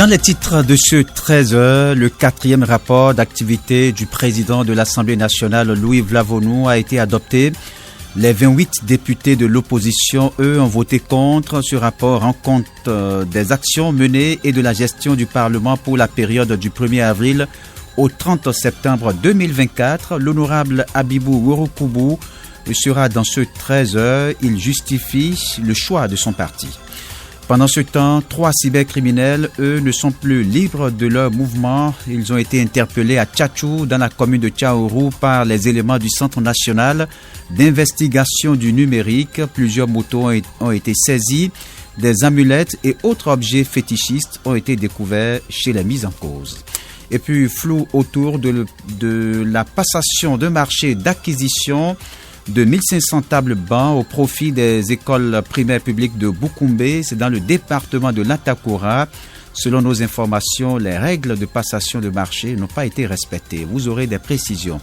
Dans les titres de ce 13h, le 4e rapport d'activité du président de l'Assemblée nationale, Louis Vlavonou, a été adopté. Les 28 députés de l'opposition, eux, ont voté contre. Ce rapport rend compte des actions menées et de la gestion du Parlement pour la période du 1er avril au 30 septembre 2024. L'honorable Abibou Ouroukoubou sera dans ce 13h. Il justifie le choix de son parti. Pendant ce temps, 3 cybercriminels, eux, ne sont plus libres de leur mouvement. Ils ont été interpellés à Tchatchou, dans la commune de Tchaourou, par les éléments du Centre national d'investigation du numérique. Plusieurs motos ont été saisies. Des amulettes et autres objets fétichistes ont été découverts chez les mises en cause. Et puis, flou autour de la passation de marché d'acquisition de 1500 tables bancs au profit des écoles primaires publiques de Boukoumbe. C'est dans le département de l'Atakoura. Selon nos informations, les règles de passation de marché n'ont pas été respectées. Vous aurez des précisions.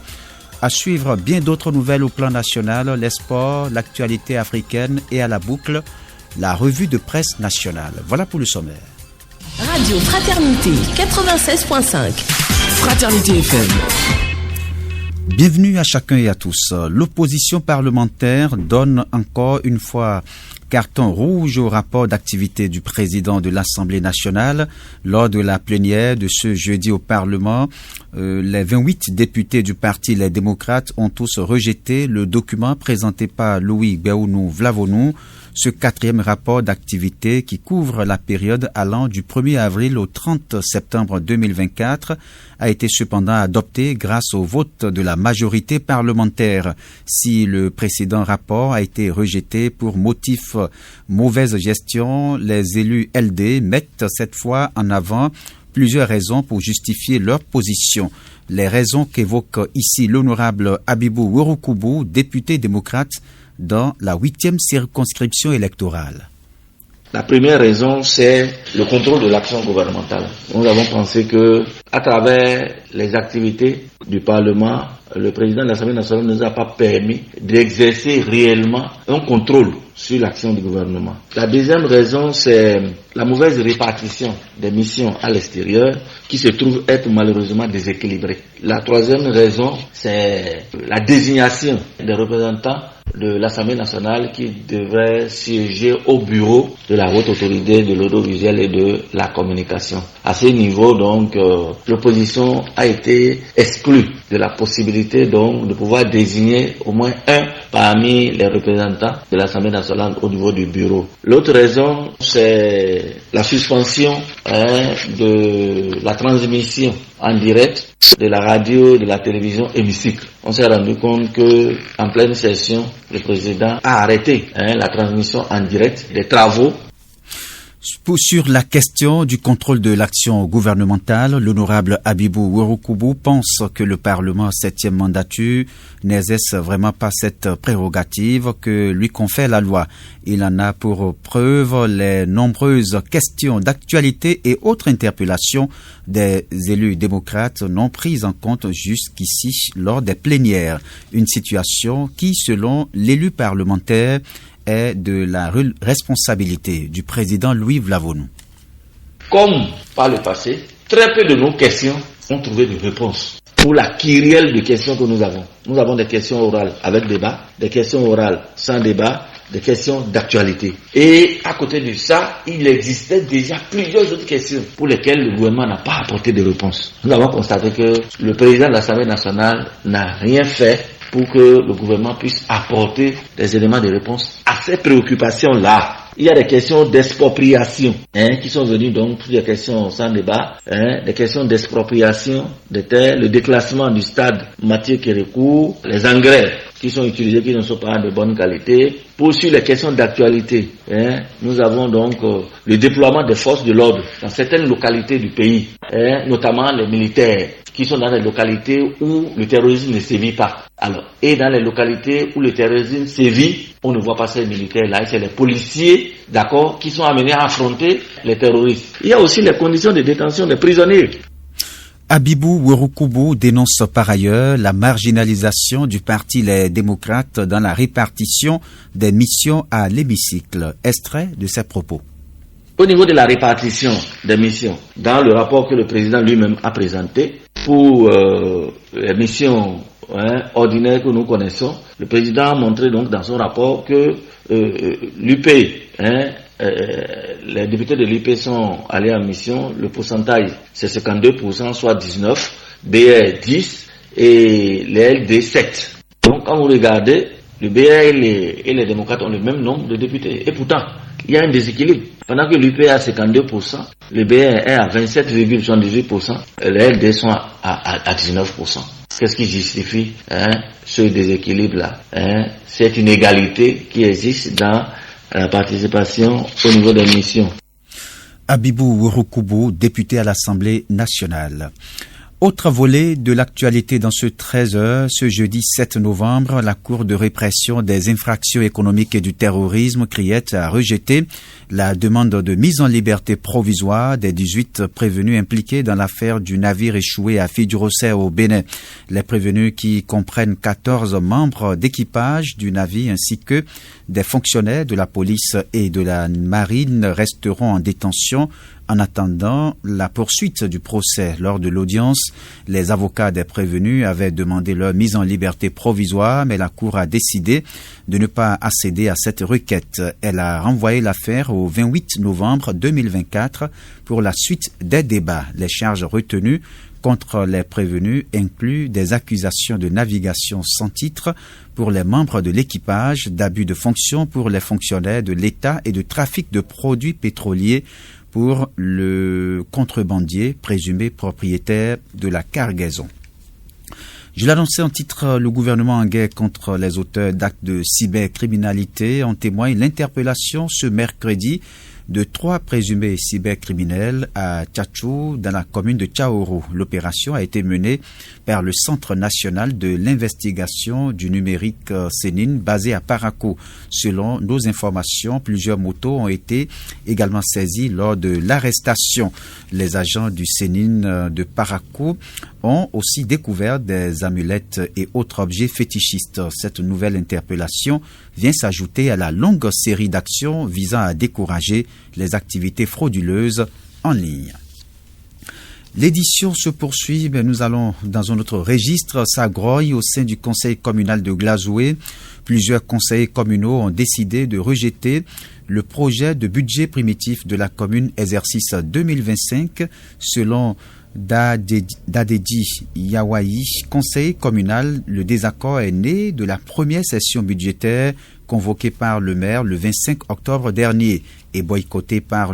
À suivre bien d'autres nouvelles au plan national, les sports, l'actualité africaine et à la boucle, la revue de presse nationale. Voilà pour le sommaire. Radio Fraternité 96.5. Fraternité FM. Bienvenue à chacun et à tous. L'opposition parlementaire donne encore une fois carton rouge au rapport d'activité du président de l'Assemblée nationale. Lors de la plénière de ce jeudi au Parlement, les 28 députés du parti Les Démocrates ont tous rejeté le document présenté par Louis Vlavonou. Ce 4e rapport d'activité qui couvre la période allant du 1er avril au 30 septembre 2024 a été cependant adopté grâce au vote de la majorité parlementaire. Si le précédent rapport a été rejeté pour motif mauvaise gestion, les élus LD mettent cette fois en avant plusieurs raisons pour justifier leur position. Les raisons qu'évoque ici l'honorable Abibou Ouroukoubou, député démocrate dans la 8e circonscription électorale. La première raison, c'est le contrôle de l'action gouvernementale. Nous avons pensé que, à travers les activités du Parlement, le président de l'Assemblée nationale ne nous a pas permis d'exercer réellement un contrôle sur l'action du gouvernement. La deuxième raison, c'est la mauvaise répartition des missions à l'extérieur qui se trouve être malheureusement déséquilibrée. La troisième raison, c'est la désignation des représentants de l'Assemblée nationale qui devrait siéger au bureau de la haute autorité de l'audiovisuel et de la communication. À ce niveau, donc, l'opposition a été exclue de la possibilité donc de pouvoir désigner au moins un parmi les représentants de l'Assemblée nationale au niveau du bureau. L'autre raison, c'est la suspension de la transmission en direct de la radio et de la télévision hémicycle. On s'est rendu compte que en pleine session, le président a arrêté la transmission en direct des travaux. Sur la question du contrôle de l'action gouvernementale, l'honorable Abibou Ouroukoubou pense que le Parlement 7e mandature n'exerce vraiment pas cette prérogative que lui confère la loi. Il en a pour preuve les nombreuses questions d'actualité et autres interpellations des élus démocrates non prises en compte jusqu'ici lors des plénières. Une situation qui, selon l'élu parlementaire, est de la responsabilité du président Louis Vlavonou. Comme par le passé, très peu de nos questions ont trouvé de réponse. Pour la kyrielle de questions que nous avons. Nous avons des questions orales avec débat, des questions orales sans débat, des questions d'actualité. Et à côté de ça, il existait déjà plusieurs autres questions pour lesquelles le gouvernement n'a pas apporté de réponse. Nous avons constaté que le président de l'Assemblée nationale n'a rien fait pour que le gouvernement puisse apporter des éléments de réponse à ces préoccupations-là. Il y a des questions d'expropriation qui sont venues donc pour des questions sans débat, des questions d'expropriation des terres, le déclassement du stade Mathieu Kérékou, les engrais qui sont utilisés qui ne sont pas de bonne qualité. Pour sur les questions d'actualité, nous avons donc le déploiement des forces de l'ordre dans certaines localités du pays, notamment les militaires qui sont dans les localités où le terrorisme ne sévit pas. Alors, et dans les localités où le terrorisme sévit, on ne voit pas ces militaires-là, c'est les policiers, d'accord, qui sont amenés à affronter les terroristes. Il y a aussi les conditions de détention des prisonniers. Abibou Ouroukoubou dénonce par ailleurs la marginalisation du parti Les Démocrates dans la répartition des missions à l'hémicycle. Extrait de ses propos. Au niveau de la répartition des missions, dans le rapport que le président lui-même a présenté, pour les missions ordinaires que nous connaissons, le président a montré donc dans son rapport que l'UP, les députés de l'UP sont allés en mission, le pourcentage c'est 52%, soit 19, BR 10 et les LD 7. Donc quand vous regardez, le BR et les démocrates ont le même nombre de députés. Et pourtant, il y a un déséquilibre. Pendant que l'UP est à 52%, le BR est à 27,78%, et les LD sont à 19%. Qu'est-ce qui justifie ce déséquilibre-là? C'est une égalité qui existe dans la participation au niveau des missions. Abibou Ouroukoubou, député à l'Assemblée nationale. Autre volet de l'actualité dans ce 13h, ce jeudi 7 novembre, la Cour de répression des infractions économiques et du terrorisme, CRIET, a rejeté la demande de mise en liberté provisoire des 18 prévenus impliqués dans l'affaire du navire échoué à Fidjurosé au Bénin. Les prévenus qui comprennent 14 membres d'équipage du navire ainsi que des fonctionnaires de la police et de la marine resteront en détention en attendant la poursuite du procès. Lors de l'audience, les avocats des prévenus avaient demandé leur mise en liberté provisoire, mais la Cour a décidé de ne pas accéder à cette requête. Elle a renvoyé l'affaire au 28 novembre 2024 pour la suite des débats. Les charges retenues contre les prévenus incluent des accusations de navigation sans titre pour les membres de l'équipage, d'abus de fonction pour les fonctionnaires de l'État et de trafic de produits pétroliers pour le contrebandier présumé propriétaire de la cargaison. Je l'annonçais en titre, le gouvernement en guerre contre les auteurs d'actes de cybercriminalité. En témoigne l'interpellation ce mercredi de 3 présumés cybercriminels à Tchatchou, dans la commune de Tchaourou. L'opération a été menée par le Centre national de l'investigation du numérique Sénine, basé à Parakou. Selon nos informations, plusieurs motos ont été également saisies lors de l'arrestation. Les agents du Sénine de Parakou ont aussi découvert des amulettes et autres objets fétichistes. Cette nouvelle interpellation vient s'ajouter à la longue série d'actions visant à décourager les activités frauduleuses en ligne. L'édition se poursuit, mais nous allons dans un autre registre. Sagroy, au sein du conseil communal de Glazoué, plusieurs conseillers communaux ont décidé de rejeter le projet de budget primitif de la commune exercice 2025. Selon Dadedi Yawayi, conseiller communal, le désaccord est né de la première session budgétaire convoquée par le maire le 25 octobre dernier et boycottée par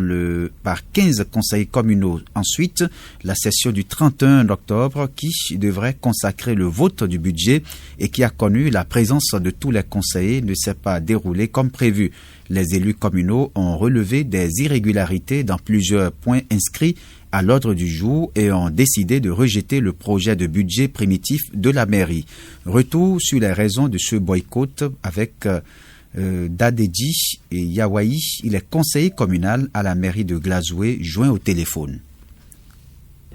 15 conseillers communaux. Ensuite, la session du 31 octobre qui devrait consacrer le vote du budget et qui a connu la présence de tous les conseillers ne s'est pas déroulée comme prévu. Les élus communaux ont relevé des irrégularités dans plusieurs points inscrits à l'ordre du jour et ont décidé de rejeter le projet de budget primitif de la mairie. Retour sur les raisons de ce boycott avec Dadedi et Yawayi, il est conseiller communal à la mairie de Glazoué, joint au téléphone.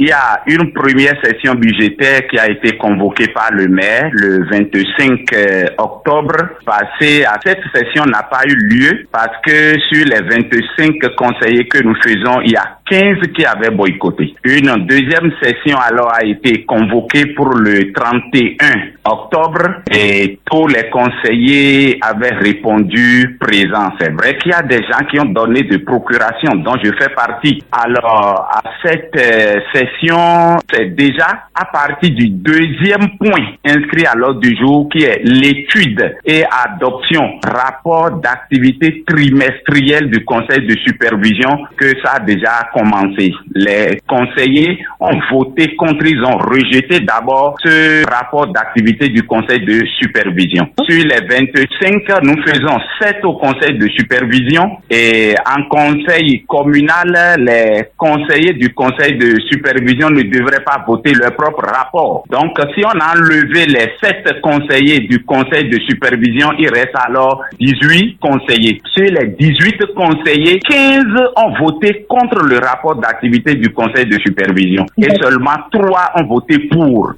Il y a une première session budgétaire qui a été convoquée par le maire le 25 octobre passé. Cette session n'a pas eu lieu parce que sur les 25 conseillers que nous faisons, il y a 15 qui avaient boycotté. Une deuxième session alors a été convoquée pour le 31 octobre et tous les conseillers avaient répondu présent. C'est vrai qu'il y a des gens qui ont donné des procurations dont je fais partie. Alors à cette session, c'est déjà à partir du deuxième point inscrit à l'ordre du jour qui est l'étude et adoption rapport d'activité trimestrielle du conseil de supervision que ça a déjà commencé. Les conseillers ont voté contre, ils ont rejeté d'abord ce rapport d'activité du conseil de supervision. Sur les 25, nous faisons 7 au conseil de supervision et en conseil communal, les conseillers du conseil de supervision ne devraient pas voter leur propre rapport. Donc, si on a enlevé les 7 conseillers du conseil de supervision, il reste alors 18 conseillers. Sur les 18 conseillers, 15 ont voté contre le rapport d'activité du conseil de supervision et seulement 3 ont voté pour.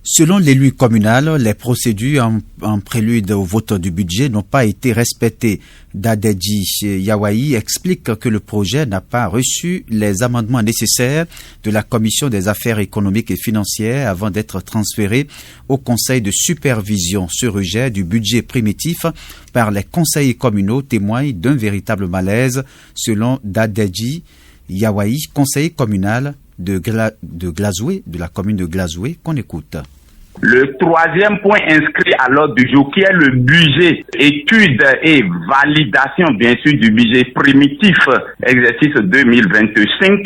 Selon l'élu communal, les procédures en prélude au vote du budget n'ont pas été respectées. Dadedji Yawaï explique que le projet n'a pas reçu les amendements nécessaires de la Commission des affaires économiques et financières avant d'être transféré au Conseil de supervision. Ce rejet du budget primitif par les conseillers communaux témoigne d'un véritable malaise, selon Dadedji Yawaï, conseiller communal de Glazoué, de la commune de Glazoué, qu'on écoute. Le troisième point inscrit à l'ordre du jour, qui est le budget, étude et validation, bien sûr, du budget primitif, exercice 2025,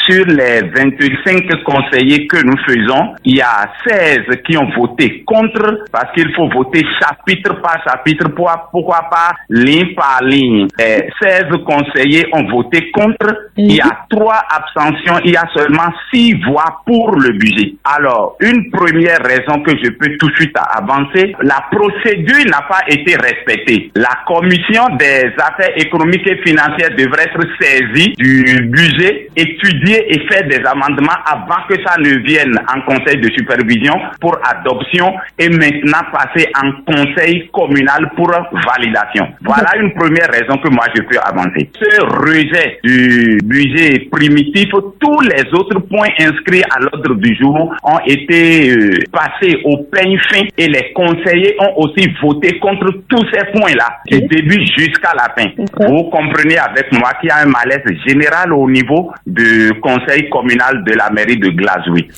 sur les 25 conseillers que nous faisons, il y a 16 qui ont voté contre, parce qu'il faut voter chapitre par chapitre, pourquoi pas ligne par ligne. 16 conseillers ont voté contre, il y a 3 abstentions, il y a seulement 6 voix pour le budget. Alors, une première raison que je peux tout de suite avancer, la procédure n'a pas été respectée. La commission des affaires économiques et financières devrait être saisie du budget, étudier et faire des amendements avant que ça ne vienne en conseil de supervision pour adoption et maintenant passer en conseil communal pour validation. Voilà une première raison que moi je peux avancer. Ce rejet du budget primitif, tous les autres points inscrits à l'ordre du jour ont été passés au peigne fin et les conseillers ont aussi voté contre tous ces points-là, du début jusqu'à la fin. Vous comprenez avec moi qu'il y a un malaise général au niveau du conseil communal de la mairie de Glazoué.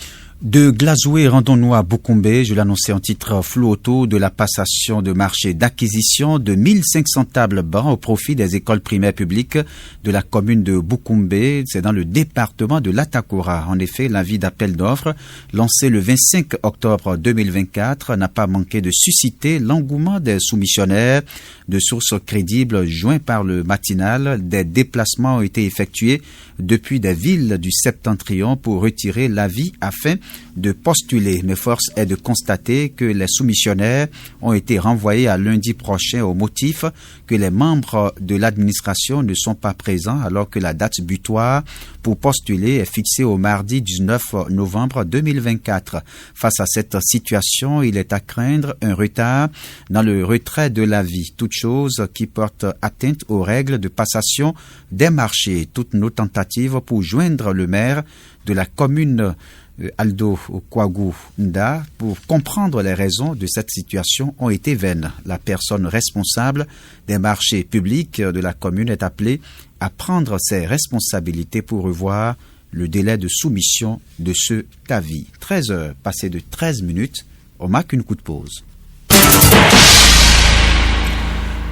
De Glazoué, rendons-nous à Boukoumbe. Je l'annonçais en titre flou autour de la passation de marché d'acquisition de 1500 tables bancs au profit des écoles primaires publiques de la commune de Boukoumbe. C'est dans le département de l'Atakora. En effet, l'avis d'appel d'offres lancé le 25 octobre 2024 n'a pas manqué de susciter l'engouement des soumissionnaires. De sources crédibles joints par le matinal, des déplacements ont été effectués depuis des villes du septentrion pour retirer l'avis afin de postuler. Mais force est de constater que les soumissionnaires ont été renvoyés à lundi prochain au motif que les membres de l'administration ne sont pas présents alors que la date butoir pour postuler est fixée au mardi 19 novembre 2024. Face à cette situation, il est à craindre un retard dans le retrait de l'avis, toute chose qui porte atteinte aux règles de passation des marchés. Toutes nos tentatives pour joindre le maire de la commune Aldo Kwagou Nda pour comprendre les raisons de cette situation ont été vaines. La personne responsable des marchés publics de la commune est appelée à prendre ses responsabilités pour revoir le délai de soumission de ce avis. 13 heures passées de 13 minutes, on marque une coup de pause.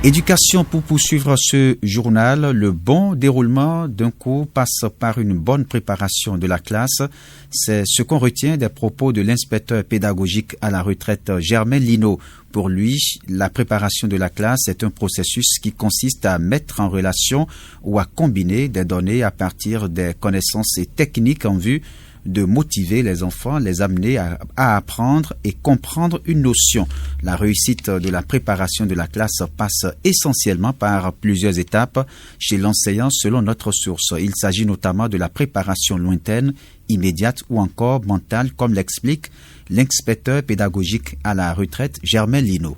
Éducation pour poursuivre ce journal. Le bon déroulement d'un cours passe par une bonne préparation de la classe. C'est ce qu'on retient des propos de l'inspecteur pédagogique à la retraite Germain Lino. Pour lui, la préparation de la classe est un processus qui consiste à mettre en relation ou à combiner des données à partir des connaissances et techniques en vue de motiver les enfants, les amener à apprendre et comprendre une notion. La réussite de la préparation de la classe passe essentiellement par plusieurs étapes chez l'enseignant selon notre source. Il s'agit notamment de la préparation lointaine, immédiate ou encore mentale, comme l'explique l'inspecteur pédagogique à la retraite Germain Lino.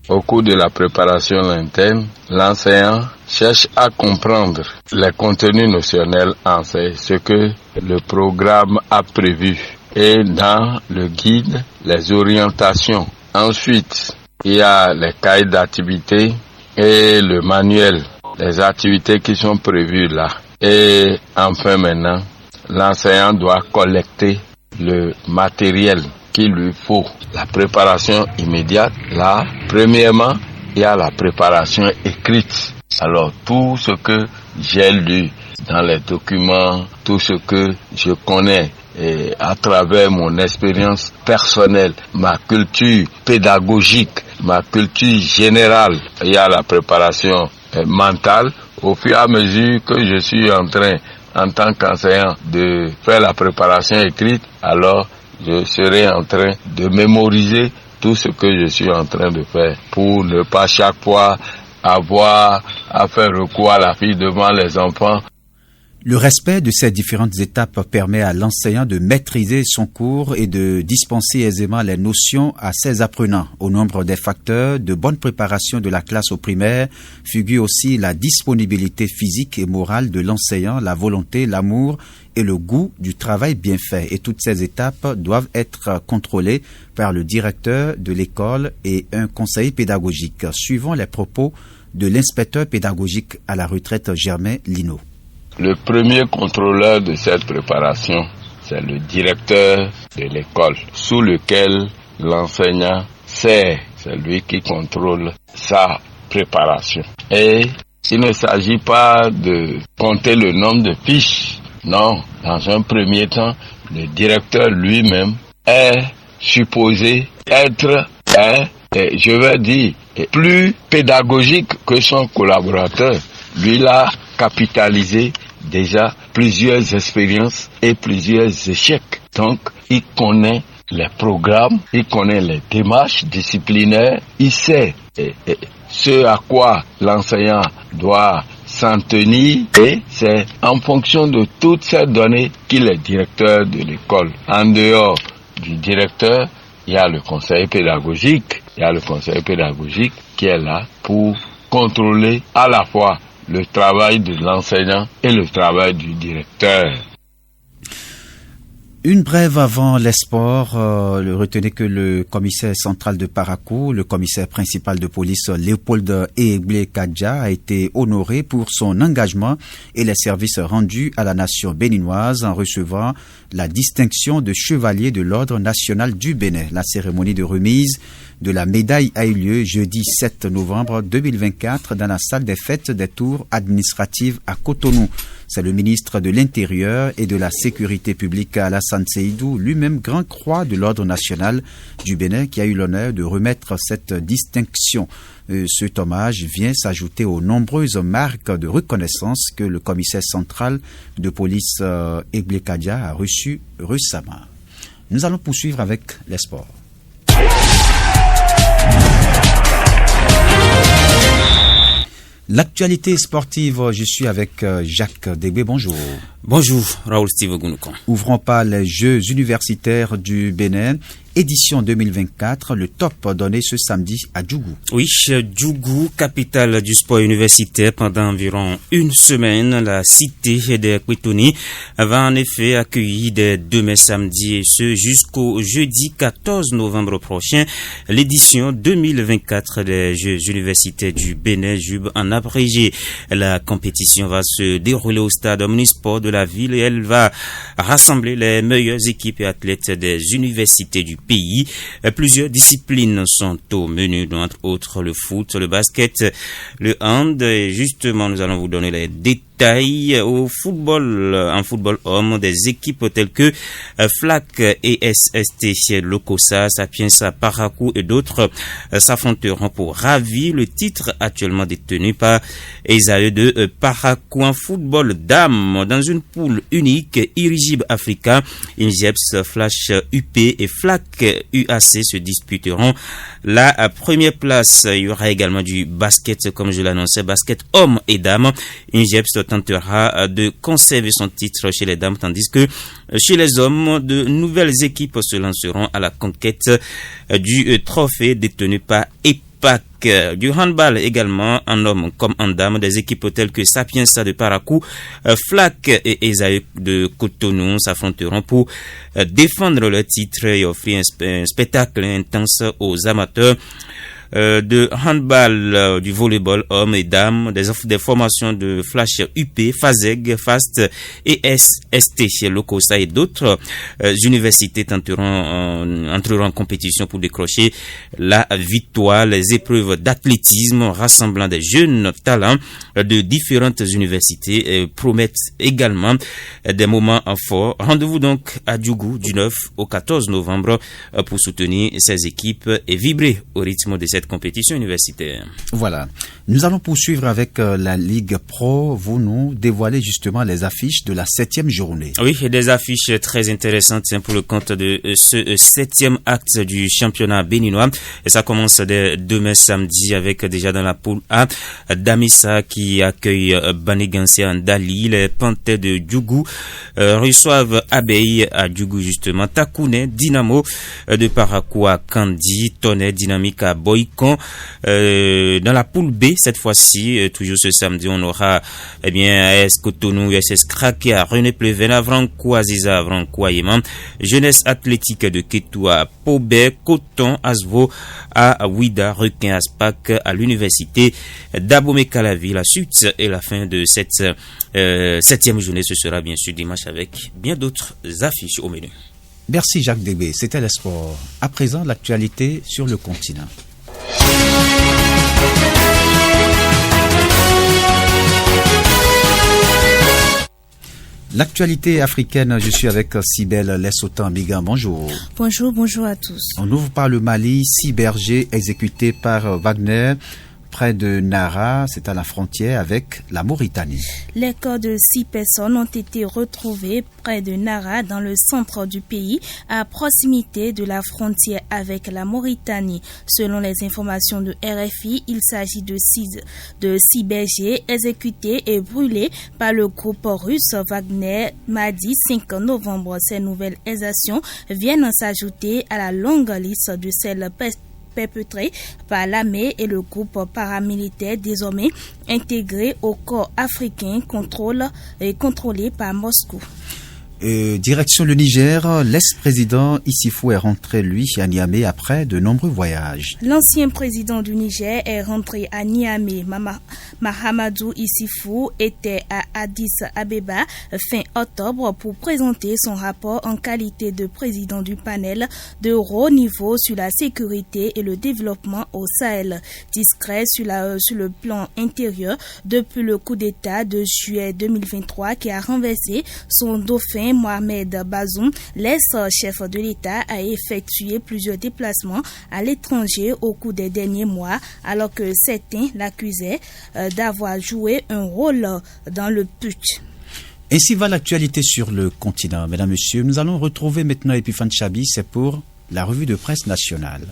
Au cours de la préparation lointaine, l'enseignant cherche à comprendre les contenus notionnels enseignés, ce que le programme a prévu, et dans le guide, les orientations. Ensuite, il y a les cahiers d'activités et le manuel, les activités qui sont prévues là. Et enfin maintenant, l'enseignant doit collecter le matériel qu'il lui faut. La préparation immédiate, là, premièrement, il y a la préparation écrite. Alors, tout ce que j'ai lu dans les documents, tout ce que je connais et à travers mon expérience personnelle, ma culture pédagogique, ma culture générale, il y a la préparation mentale. Au fur et à mesure que je suis en train, en tant qu'enseignant, de faire la préparation écrite, alors je serai en train de mémoriser tout ce que je suis en train de faire pour ne pas chaque fois avoir à faire recours à la fille devant les enfants. Le respect de ces différentes étapes permet à l'enseignant de maîtriser son cours et de dispenser aisément les notions à ses apprenants. Au nombre des facteurs de bonne préparation de la classe au primaire figure aussi la disponibilité physique et morale de l'enseignant, la volonté, l'amour et le goût du travail bien fait. Et toutes ces étapes doivent être contrôlées par le directeur de l'école et un conseiller pédagogique, suivant les propos de l'inspecteur pédagogique à la retraite Germain Lino. Le premier contrôleur de cette préparation, c'est le directeur de l'école, sous lequel l'enseignant c'est lui qui contrôle sa préparation. Et il ne s'agit pas de compter le nombre de fiches. Non, dans un premier temps, le directeur lui-même est supposé être, je vais dire, plus pédagogique que son collaborateur. Lui l'a capitalisé déjà plusieurs expériences et plusieurs échecs. Donc, il connaît les programmes, il connaît les démarches disciplinaires, il sait ce à quoi l'enseignant doit s'en tenir et c'est en fonction de toutes ces données qu'il est directeur de l'école. En dehors du directeur, il y a le conseil pédagogique. Il y a le conseil pédagogique qui est là pour contrôler à la fois le travail de l'enseignant et le travail du directeur. Une brève avant les sports, retenez que le commissaire central de Parakou, le commissaire principal de police Léopold Egbé Kadja a été honoré pour son engagement et les services rendus à la nation béninoise en recevant la distinction de chevalier de l'ordre national du Bénin. La cérémonie de remise de la médaille a eu lieu jeudi 7 novembre 2024 dans la salle des fêtes des tours administratives à Cotonou. C'est le ministre de l'Intérieur et de la Sécurité publique Alassane Seydou, lui-même grand croix de l'ordre national du Bénin, qui a eu l'honneur de remettre cette distinction. Cet hommage vient s'ajouter aux nombreuses marques de reconnaissance que le commissaire central de police Egbé Kadja a reçues récemment. Nous allons poursuivre avec les sports. L'actualité sportive, je suis avec Jacques Degbé. Bonjour. Bonjour, Raoul Steve Gounoukan. Ouvrons par les Jeux universitaires du Bénin. Édition 2024, le top donné ce samedi à Djougou. Oui, Djougou, capitale du sport universitaire pendant environ une semaine. La cité des Kwetoni va en effet accueillir dès demain samedi et ce jusqu'au jeudi 14 novembre prochain l'édition 2024 des Jeux universitaires du Bénin, JUB en abrégé. La compétition va se dérouler au stade omnisport de la ville et elle va rassembler les meilleures équipes et athlètes des universités du pays. Plusieurs disciplines sont au menu, entre autres le foot, le basket, le hand. Et justement, nous allons vous donner les détails au football, en football homme, des équipes telles que FLAC et SST, Lokosa, Sapienza, Parakou et d'autres s'affronteront pour ravir le titre actuellement détenu par Esae de Parakou. En football dame, dans une poule unique, Irigib Africa, Injeps, Flash UP et FLAC UAC se disputeront la première place. Il y aura également du basket, comme je l'annonçais, basket hommes et dames. Injeps tentera de conserver son titre chez les dames, tandis que chez les hommes, de nouvelles équipes se lanceront à la conquête du trophée détenu par EPAC. Du handball également, en hommes comme en dames, des équipes telles que Sapienza de Parakou, FLAC et Esae de Cotonou s'affronteront pour défendre leur titre et offrir un spectacle intense aux amateurs de handball, du volleyball hommes et dames, des formations de Flash UP, FASEG, FAST et SST, Lokosa et d'autres universités entreront en compétition pour décrocher la victoire. Les épreuves d'athlétisme rassemblant des jeunes talents de différentes universités promettent également des moments forts. Rendez-vous donc à Djougou du 9 au 14 novembre pour soutenir ces équipes et vibrer au rythme de cette cette compétition universitaire. Voilà. Nous allons poursuivre avec la Ligue Pro. Vous nous dévoilez justement les affiches de la 7e journée. Oui, et des affiches très intéressantes pour le compte de ce 7e acte du championnat béninois. Et ça commence dès demain samedi avec déjà dans la poule A, Damissa qui accueille Banigansia Ndali. Les Panthers de Djougou reçoivent Abeille à Djougou justement. Takouné, Dynamo de Parakoua, Kandi, Tonnet, Dynamique à Boycon. Dans la poule B, cette fois-ci, toujours ce samedi, on aura AS Cotonou, USS Kraké à René Pleven, Avrankoua, Aziza, Avrankoua, Yeman, Jeunesse Athlétique de Ketou à Pobé, Coton, Asvo à Ouida, Requin, Aspac à l'université d'Abomey-Calavi. La suite et la fin de cette 7e journée, ce sera bien sûr dimanche avec bien d'autres affiches au menu. Merci Jacques Débé, c'était le sport. À présent, l'actualité sur le continent. L'actualité africaine, je suis avec Cybèle Lessotan-Bigan. Bonjour. Bonjour à tous. On ouvre par le Mali, 6 bergers exécutés par Wagner près de Nara, c'est à la frontière avec la Mauritanie. Les corps de 6 personnes ont été retrouvés près de Nara, dans le centre du pays, à proximité de la frontière avec la Mauritanie. Selon les informations de RFI, il s'agit de 6 bergers exécutés et brûlés par le groupe russe Wagner mardi 5 novembre. Ces nouvelles exactions viennent s'ajouter à la longue liste de celles perpétrés par l'armée et le groupe paramilitaire désormais intégré au corps africain contrôlé par Moscou. Direction le Niger, l'ex-président Issifou est rentré, lui, à Niamey après de nombreux voyages. L'ancien président du Niger est rentré à Niamey. Mahamadou Issifou était à Addis Abeba fin octobre pour présenter son rapport en qualité de président du panel de haut niveau sur la sécurité et le développement au Sahel. Discret sur le plan intérieur depuis le coup d'État de juillet 2023 qui a renversé son dauphin Mohamed Bazoum, l'ex-chef de l'État, a effectué plusieurs déplacements à l'étranger au cours des derniers mois, alors que certains l'accusaient d'avoir joué un rôle dans le putsch. Ainsi va l'actualité sur le continent. Mesdames, Messieurs, nous allons retrouver maintenant Epiphane Chabi, c'est pour la revue de presse nationale.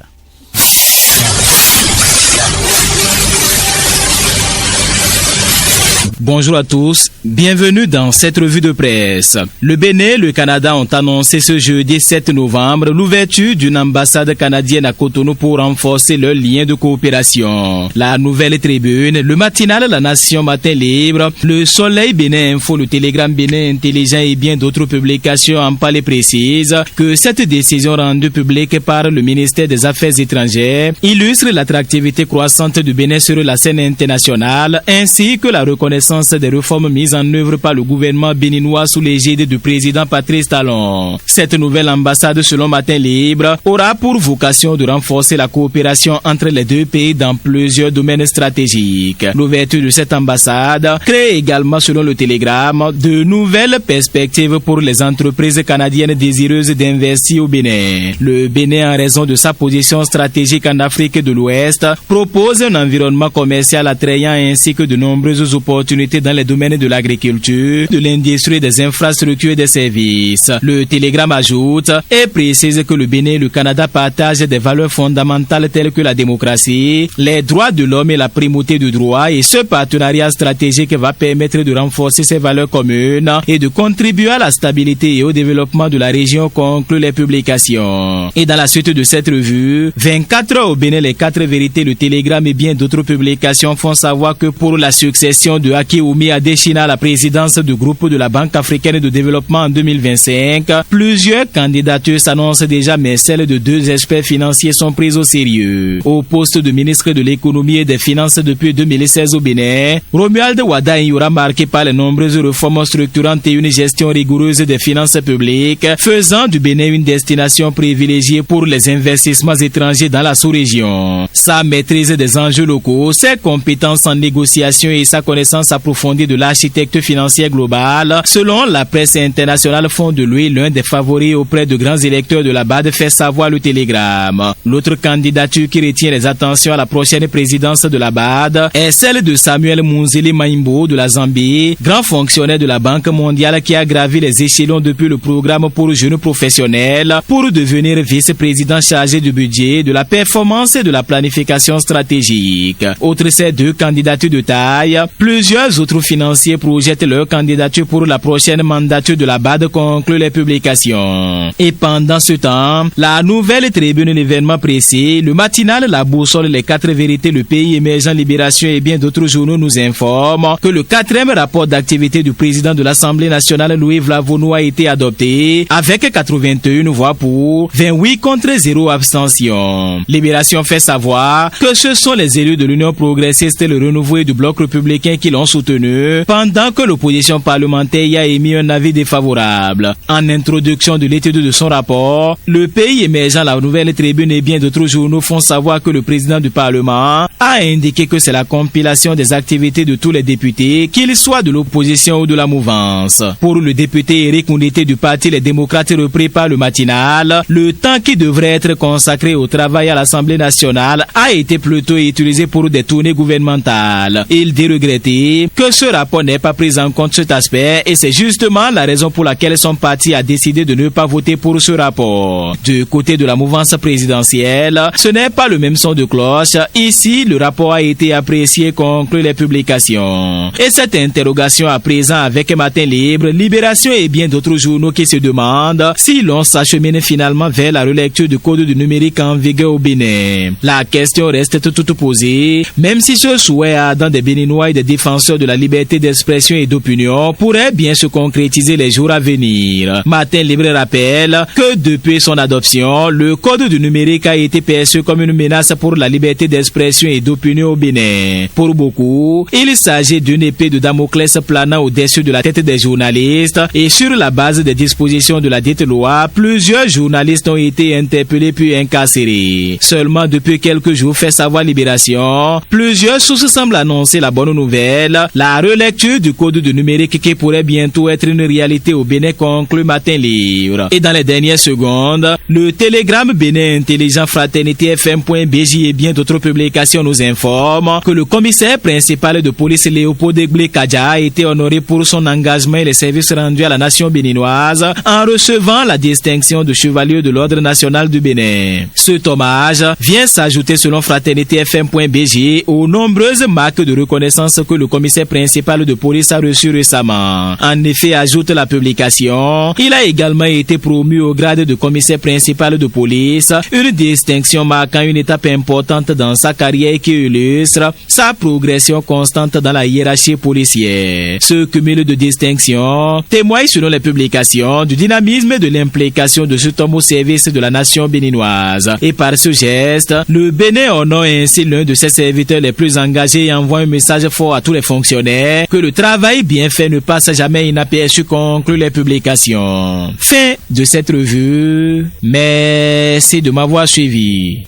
Bonjour à tous, bienvenue dans cette revue de presse. Le Bénin et le Canada ont annoncé ce jeudi 7 novembre l'ouverture d'une ambassade canadienne à Cotonou pour renforcer leurs liens de coopération. La Nouvelle Tribune, le matinal La Nation Matin Libre, le Soleil Bénin Info, le Télégramme Bénin Intelligent et bien d'autres publications en parlent précisent que cette décision rendue publique par le ministère des Affaires étrangères illustre l'attractivité croissante du Bénin sur la scène internationale ainsi que la reconnaissance des réformes mises en œuvre par le gouvernement béninois sous l'égide du président Patrice Talon. Cette nouvelle ambassade, selon Matin Libre, aura pour vocation de renforcer la coopération entre les deux pays dans plusieurs domaines stratégiques. L'ouverture de cette ambassade crée également, selon le Télégramme, de nouvelles perspectives pour les entreprises canadiennes désireuses d'investir au Bénin. Le Bénin, en raison de sa position stratégique en Afrique de l'Ouest, propose un environnement commercial attrayant ainsi que de nombreuses opportunités dans les domaines de l'agriculture, de l'industrie, des infrastructures et des services. Le Télégramme ajoute et précise que le Bénin et le Canada partagent des valeurs fondamentales telles que la démocratie, les droits de l'homme et la primauté du droit, et ce partenariat stratégique va permettre de renforcer ces valeurs communes et de contribuer à la stabilité et au développement de la région, concluent les publications. Et dans la suite de cette revue, 24 heures au Bénin, les 4 vérités, le Télégramme et bien d'autres publications font savoir que pour la succession de Oumi Adesina à la présidence du groupe de la Banque africaine de développement en 2025. Plusieurs candidatures s'annoncent déjà, mais celles de 2 experts financiers sont prises au sérieux. Au poste de ministre de l'économie et des finances depuis 2016 au Bénin, Romuald Wada y aura marqué par les nombreuses réformes structurantes et une gestion rigoureuse des finances publiques, faisant du Bénin une destination privilégiée pour les investissements étrangers dans la sous-région. Sa maîtrise des enjeux locaux, ses compétences en négociation et sa connaissance approfondie de l'architecte financier global, selon la presse internationale, font de lui l'un des favoris auprès de grands électeurs de la BAD, fait savoir le Télégramme. L'autre candidature qui retient les attentions à la prochaine présidence de la BAD est celle de Samuel Munzili Maimbo de la Zambie, grand fonctionnaire de la Banque mondiale qui a gravi les échelons depuis le programme pour jeunes professionnels pour devenir vice-président chargé du budget, de la performance et de la planification stratégique. Outre ces deux candidatures de taille, plusieurs autres financiers projettent leur candidature pour la prochaine mandature de la BAD, conclut les publications. Et pendant ce temps, la Nouvelle Tribune, l'événement précis, le matinal, la Boussole, les 4 vérités, le Pays émergent, Libération et bien d'autres journaux nous informent que le 4e rapport d'activité du président de l'Assemblée nationale, Louis Vlavonu, a été adopté avec 81 voix pour, 28 contre 0 abstention. Libération fait savoir que ce sont les élus de l'Union progressiste, le Renouveau et du Bloc républicain qui l'ont soutenu, pendant que l'opposition parlementaire y a émis un avis défavorable. En introduction de l'étude de son rapport, le Pays émergent, la Nouvelle Tribune et bien d'autres journaux font savoir que le président du Parlement a indiqué que c'est la compilation des activités de tous les députés, qu'ils soient de l'opposition ou de la mouvance. Pour le député Éric Mounité du Parti Les Démocrates repris par le matinal, le temps qui devrait être consacré au travail à l'Assemblée nationale a été plutôt utilisé pour des tournées gouvernementales. Il dit regretter que ce rapport n'ait pas pris en compte cet aspect et c'est justement la raison pour laquelle son parti a décidé de ne pas voter pour ce rapport. Du côté de la mouvance présidentielle, ce n'est pas le même son de cloche. Ici, le rapport a été apprécié, conclut les publications. Et cette interrogation à présent avec Matin Libre, Libération et bien d'autres journaux qui se demandent si l'on s'achemine finalement vers la relecture du code du numérique en vigueur au Bénin. La question reste toute posée, même si ce souhait ardent des Béninois et des défenseurs de la liberté d'expression et d'opinion pourrait bien se concrétiser les jours à venir. Matin Libre rappelle que depuis son adoption, le code du numérique a été perçu comme une menace pour la liberté d'expression et d'opinion au Bénin. Pour beaucoup, il s'agit d'une épée de Damoclès planant au-dessus de la tête des journalistes et sur la base des dispositions de la dite loi, plusieurs journalistes ont été interpellés puis incarcérés. Seulement depuis quelques jours, fait savoir Libération, plusieurs sources semblent annoncer la bonne nouvelle, la relecture du code du numérique qui pourrait bientôt être une réalité au Bénin, conclut Matin Libre. Et dans les dernières secondes, le Télégramme Bénin Intelligent Fraternité FM.bj et bien d'autres publications nous informent que le commissaire principal de police Léopold Egblé Kadja a été honoré pour son engagement et les services rendus à la nation béninoise en recevant la distinction de chevalier de l'ordre national du Bénin. Cet hommage vient s'ajouter selon Fraternité FM.bj aux nombreuses marques de reconnaissance que le commissaire principal de police a reçues récemment. En effet, ajoute la publication, il a également été promu au grade de commissaire principal de police, une distinction marquant une étape importante dans sa carrière qui illustre sa progression constante dans la hiérarchie policière. Ce cumul de distinctions témoigne selon les publications du dynamisme et de l'implication de cet homme au service de la nation béninoise. Et par ce geste, le Bénin honore ainsi l'un de ses serviteurs les plus engagés et envoie un message fort à tous les fonctionnaires que le travail bien fait ne passe jamais inaperçu, conclut les publications. Fin de cette revue. Merci de m'avoir suivi.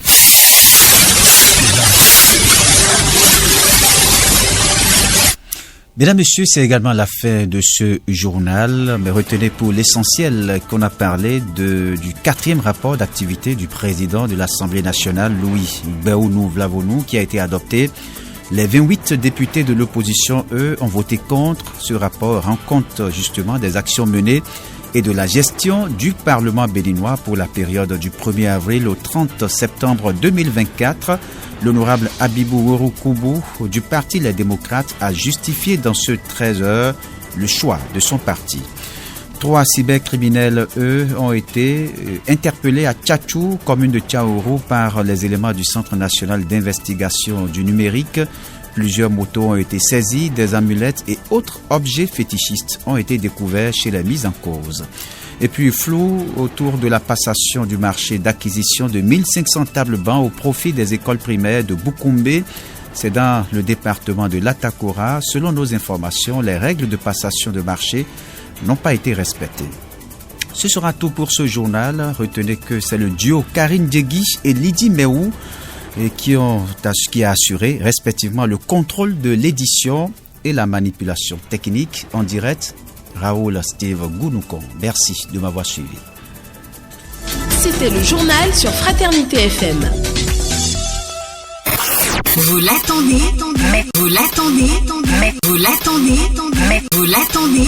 Mesdames, Messieurs, c'est également la fin de ce journal, mais retenez pour l'essentiel qu'on a parlé du 4e rapport d'activité du président de l'Assemblée nationale, Louis Vlavonu, qui a été adopté. Les 28 députés de l'opposition, eux, ont voté contre. Ce rapport rend compte justement des actions menées et de la gestion du Parlement béninois pour la période du 1er avril au 30 septembre 2024. L'honorable Abibou Ouroukoubou du Parti Les Démocrates a justifié dans ce 13h le choix de son parti. 3 cybercriminels, eux, ont été interpellés à Tchatchou, commune de Tchaourou, par les éléments du Centre national d'investigation du numérique. Plusieurs motos ont été saisies, des amulettes et autres objets fétichistes ont été découverts chez les mises en cause. Et puis flou autour de la passation du marché d'acquisition de 1500 tables bancs au profit des écoles primaires de Boukoumbe. C'est dans le département de l'Atakora. Selon nos informations, les règles de passation de marché n'ont pas été respectées. Ce sera tout pour ce journal. Retenez que c'est le duo Karine Djegui et Lydie Meou qui a assuré respectivement le contrôle de l'édition. et la manipulation technique. En direct, Raoul Steve Gounoucon. Merci de m'avoir suivi. C'était le journal sur Fraternité FM. Vous l'attendez, mais vous l'attendez, mais vous l'attendez, mais vous l'attendez.